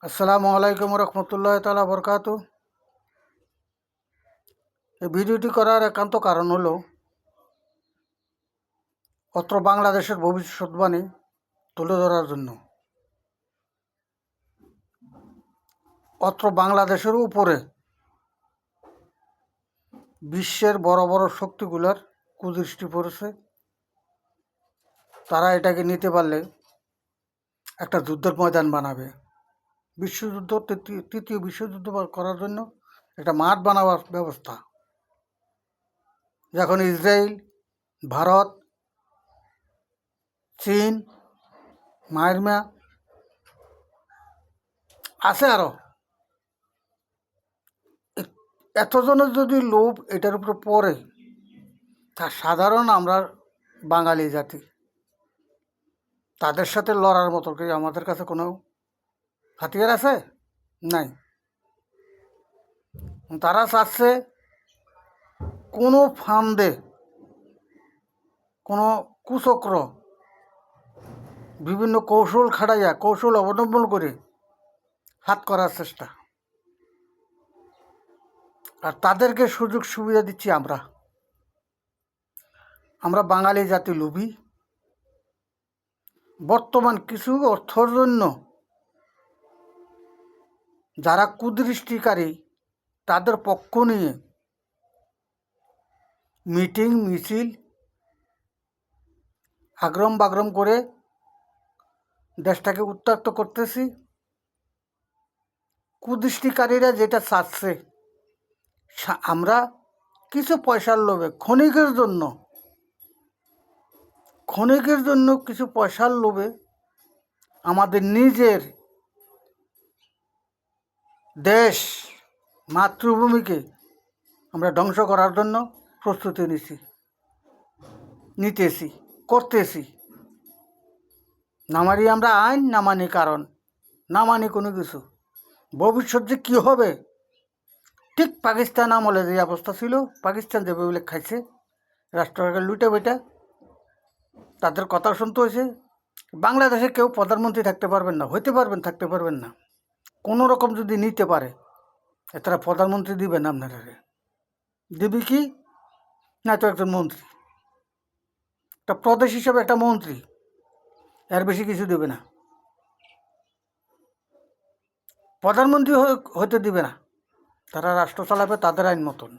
আসসালামু আলাইকুম রহমতুল্লাহ তাআলা বরকাতু। এই ভিডিওটি করার একান্ত কারণ হলো অত্র বাংলাদেশের ভবিষ্যৎবাণী তুলে ধরার জন্য। অত্র বাংলাদেশের উপরে বিশ্বের বড় বড় শক্তিগুলোর কুদৃষ্টি পড়েছে। তারা এটাকে নিতে পারলে একটা যুদ্ধের ময়দান বানাবে। বিশ্বযুদ্ধ, তৃতীয় বিশ্বযুদ্ধ করার জন্য একটা মাঠ বানাবার ব্যবস্থা। যখন ইসরায়েল, ভারত, চীন, মায়ানমার আছে আরও, এতজনের যদি লোভ এটার উপরে পড়ে, তা সাধারণ আমরা বাঙালি জাতি তাদের সাথে লড়ার মতো কি আমাদের কাছে কোনো হাতিয়ার আছে? নাই। তারা চাচ্ছে কোনো ফান্দে, কোনো কুচক্র, বিভিন্ন কৌশল খাটাইয়া, কৌশল অবলম্বন করে হাত করার চেষ্টা। আর তাদেরকে সুযোগ সুবিধা দিচ্ছি আমরা। বাঙালি জাতি লোভী। বর্তমান কিছু অর্থর জন্য যারা কুদৃষ্টিকারী, তাদের পক্ষ নিয়ে মিটিং মিছিল আগ্রম বাগ্রম করে দেশটাকে উত্তপ্ত করতেছি। কুদৃষ্টিকারীরা যেটা চাচ্ছে, আমরা কিছু পয়সার লোভে, ক্ষণিকের জন্য কিছু পয়সার লোভে আমাদের নিজের দেশ, মাতৃভূমিকে আমরা ধ্বংস করার জন্য প্রস্তুতি করতেছি। না মানি আমরা আইন, না মানি কারণ, না মানি কোনো কিছু। ভবিষ্যৎ যে কী হবে, ঠিক পাকিস্তান আমলে যে অবস্থা ছিল, পাকিস্তান যেভাবে খাইছে, রাষ্ট্রকে লুটে বেটা তাদের কথা শুনতে হয়েছে। বাংলাদেশে কেউ প্রধানমন্ত্রী থাকতে পারবেন না, থাকতে পারবেন না। কোনো রকম যদি নিতে পারে, তারা প্রধানমন্ত্রী দিবে না। আপনারা দিবি কি না, তো একজন মন্ত্রী, একটা প্রদেশ হিসাবে একটা মন্ত্রী, এর বেশি কিছু দেবে না। প্রধানমন্ত্রী হতে দিবে না। তারা রাষ্ট্র চালাবে তাদের আইন মতন।